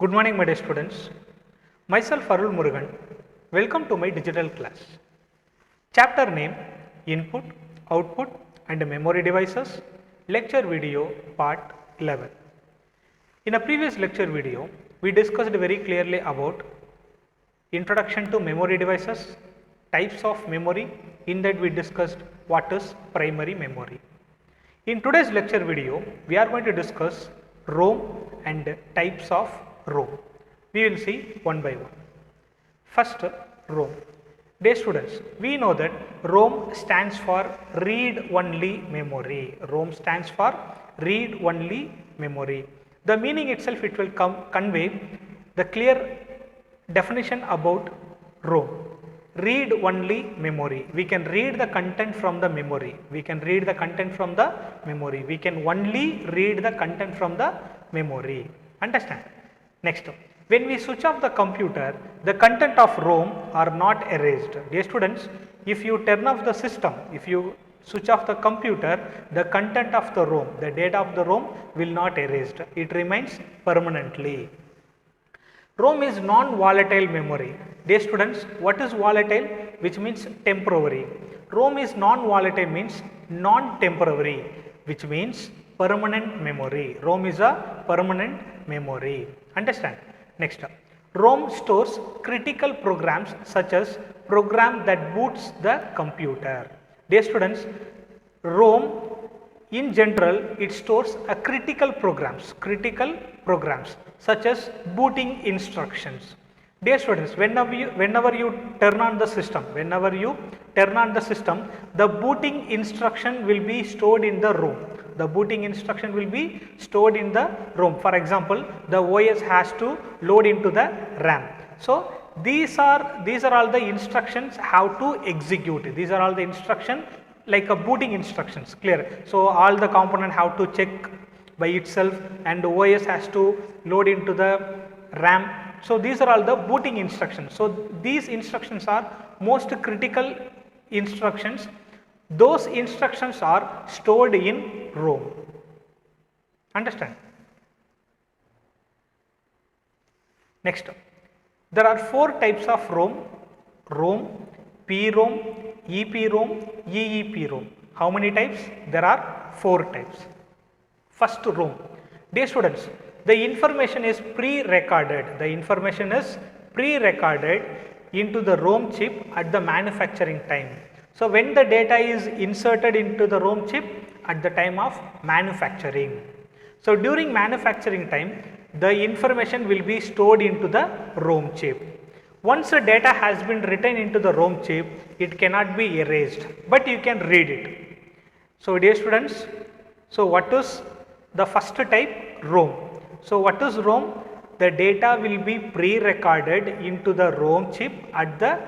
Good morning, my dear students. Myself Arul Murugan. Welcome to my digital class. Chapter name Input, Output and Memory Devices. Lecture video part 11. In a previous lecture video, we discussed very clearly about introduction to memory devices, types of memory. In that we discussed what is primary memory. In today's lecture video, we are going to discuss ROM and types of ROM. We will see one by one. First, ROM. Dear students, we know that ROM stands for read only memory. ROM stands for read only memory. The meaning itself, it will convey the clear definition about ROM. Read only memory. We can read the content from the memory. We can read the content from the memory. We can only read the content from the memory. Understand? Next, when we switch off the computer, the content of ROM are not erased. Dear students, if you turn off the system, if you switch off the computer, the content of the ROM, the data of the ROM will not erased. It remains permanently. ROM is non-volatile memory. Dear students, what is volatile? Which means temporary. ROM is non-volatile means non-temporary, which means permanent memory. ROM is a permanent memory. Understand? Next, ROM stores critical programs such as program that boots the computer. Dear students, ROM in general, it stores a critical programs such as booting instructions. Dear students, whenever you turn on the system, the booting instruction will be stored in the ROM. The booting instruction will be stored in the ROM. For example, the OS has to load into the RAM. So these are all the instructions how to execute. These are all the instructions like a booting instructions, clear. So all the component have to check by itself and the OS has to load into the RAM. So these are all the booting instructions. So these instructions are most critical instructions. Those instructions are stored in ROM. Understand? Next, there are four types of ROM: ROM, PROM, EPROM, EEPROM. How many types? There are four types. First, ROM. Dear students, the information is pre-recorded. The information is pre-recorded into the ROM chip at the manufacturing time. So when the data is inserted into the ROM chip at the time of manufacturing. So during manufacturing time, the information will be stored into the ROM chip. Once the data has been written into the ROM chip, it cannot be erased, but you can read it. So dear students, so what is the first type? ROM. So what is ROM? The data will be pre-recorded into the ROM chip at the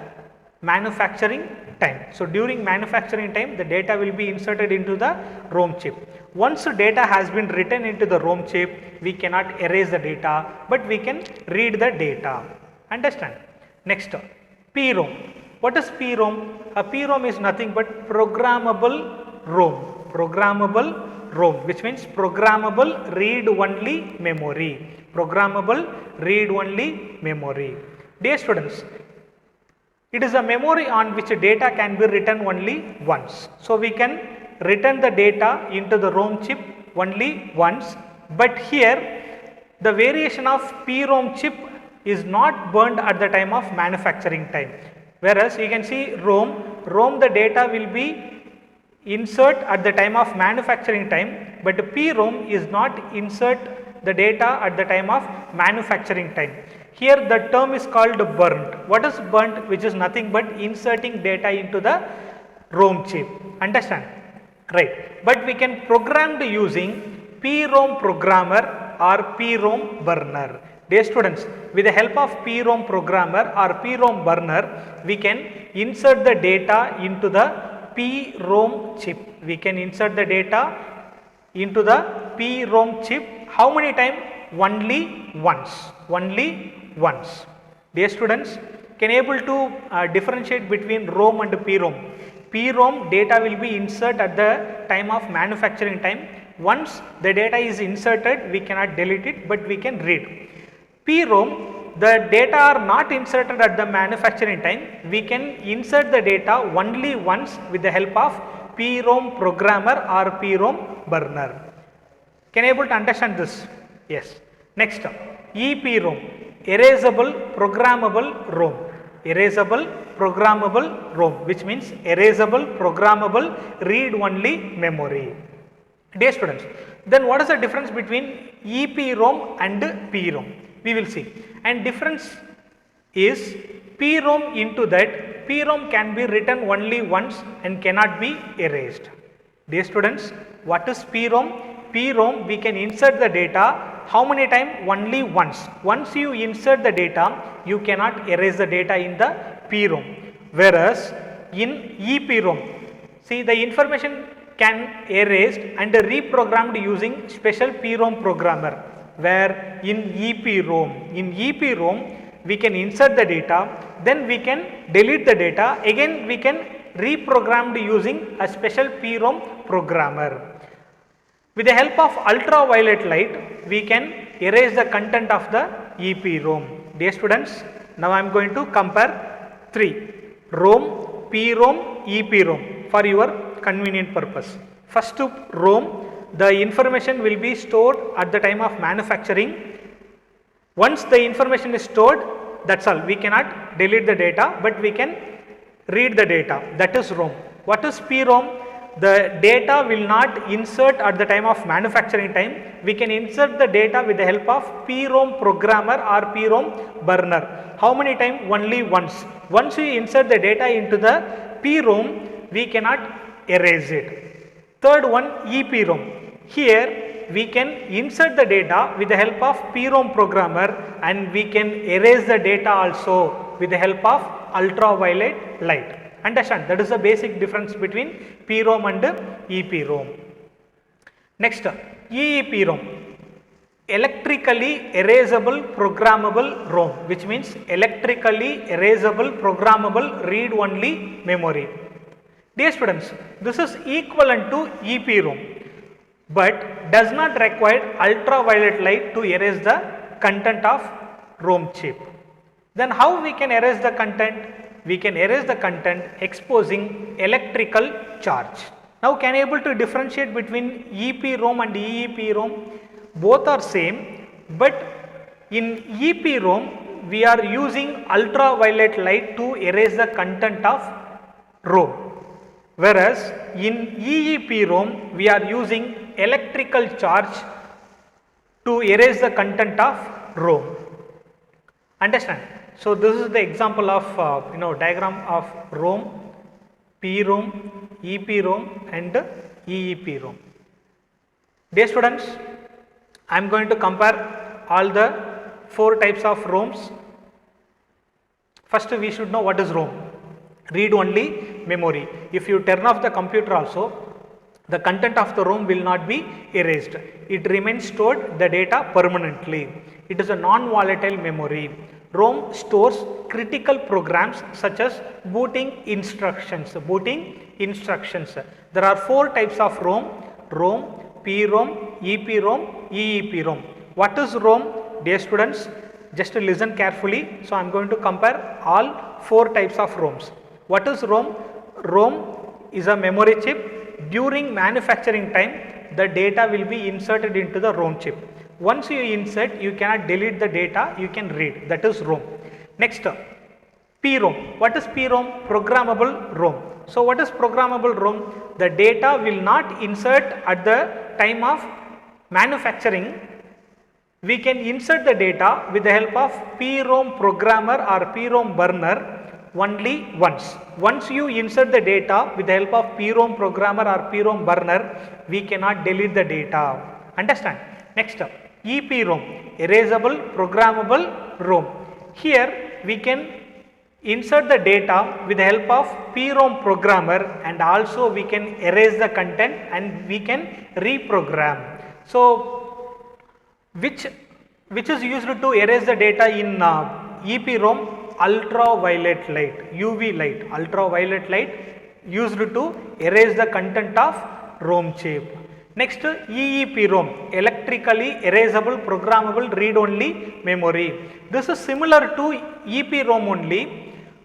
manufacturing time. So during manufacturing time, the data will be inserted into the ROM chip. Once the data has been written into the ROM chip, we cannot erase the data, but we can read the data. Understand? Next, PROM. What is PROM? A PROM is nothing but programmable ROM. Programmable ROM, which means programmable read-only memory. Programmable read-only memory. Dear students, it is a memory on which data can be written only once. So we can return the data into the ROM chip only once, but here the variation of PROM chip is not burned at the time of manufacturing time. Whereas you can see ROM the data will be insert at the time of manufacturing time, but PROM is not insert the data at the time of manufacturing time. Here the term is called burnt. What is burnt? Which is nothing but inserting data into the ROM chip. Understand? Right. But we can program using PROM programmer or PROM burner. Dear students, with the help of PROM programmer or PROM burner, we can insert the data into the PROM chip. We can insert the data into the PROM chip. How many times? Only once. Only once. Dear students, can able to differentiate between ROM and PROM. PROM data will be inserted at the time of manufacturing time. Once the data is inserted, we cannot delete it, but we can read. PROM, the data are not inserted at the manufacturing time. We can insert the data only once with the help of PROM programmer or PROM burner. Can you able to understand this? Yes. Next, EPROM, Erasable Programmable ROM. Erasable Programmable ROM, which means Erasable Programmable Read-Only Memory. Dear students, then what is the difference between EPROM and PROM? We will see. And difference is PROM into that PROM can be written only once and cannot be erased. Dear students, what is PROM? PROM, we can insert the data how many times? Only once. Once you insert the data, you cannot erase the data in the PROM. Whereas in EPROM, see, the information can erased and reprogrammed using special PROM programmer, where in EPROM we can insert the data, then we can delete the data, again we can reprogrammed using a special PROM programmer. With the help of ultraviolet light, we can erase the content of the EPROM. Dear students, now I am going to compare 3, ROM, PROM, EPROM for your convenient purpose. First to ROM, the information will be stored at the time of manufacturing. Once the information is stored, that's all. We cannot delete the data, but we can read the data. That is ROM. What is PROM? The data will not insert at the time of manufacturing time. We can insert the data with the help of PROM programmer or PROM burner. How many times? Only once. Once we insert the data into the PROM, we cannot erase it. Third one, EPROM. Here we can insert the data with the help of PROM programmer and we can erase the data also with the help of ultraviolet light. Understand? That is the basic difference between PROM and EPROM. Next, EEPROM, electrically erasable programmable ROM, which means electrically erasable programmable read-only memory. Dear students, this is equivalent to EPROM, but does not require ultraviolet light to erase the content of ROM chip. Then how we can erase the content? We can erase the content exposing electrical charge. Now can you able to differentiate between EPROM and EEPROM? Both are same, but in EPROM we are using ultraviolet light to erase the content of ROM, whereas in EEPROM we are using electrical charge to erase the content of ROM. Understand? So this is the example of diagram of ROM, PROM, EPROM and EEPROM. Dear students, I am going to compare all the 4 types of ROMs. First we should know what is ROM. Read only memory. If you turn off the computer also, the content of the ROM will not be erased. It remains stored the data permanently. It is a non-volatile memory. ROM stores critical programs such as booting instructions. There are 4 types of ROM: ROM, PROM, EPROM, EEPROM. What is ROM? Dear students, just listen carefully. So I am going to compare all 4 types of ROMs. What is ROM? ROM is a memory chip. During manufacturing time, the data will be inserted into the ROM chip. Once you insert, you cannot delete the data, you can read. That is ROM. Next, PROM. What is PROM? Programmable ROM. So what is programmable ROM? The data will not insert at the time of manufacturing. We can insert the data with the help of PROM programmer or PROM burner only once. Once you insert the data with the help of PROM programmer or PROM burner, we cannot delete the data. Understand? Next, EPROM, Erasable Programmable ROM. Here we can insert the data with the help of PROM programmer and also we can erase the content and we can reprogram. So which is used to erase the data in EPROM? Ultraviolet light, UV light, ultraviolet light used to erase the content of ROM chip. Next, EEPROM, electrically erasable programmable read-only memory. This is similar to EPROM only,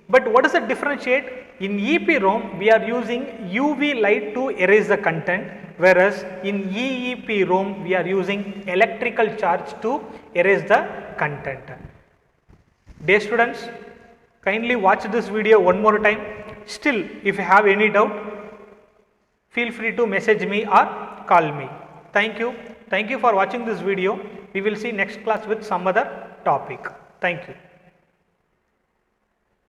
but what is the differentiate? In EPROM, we are using UV light to erase the content, whereas in EEPROM, we are using electrical charge to erase the content. Dear students, kindly watch this video one more time. Still, if you have any doubt, feel free to message me or call me. Thank you. Thank you for watching this video. We will see next class with some other topic. Thank you.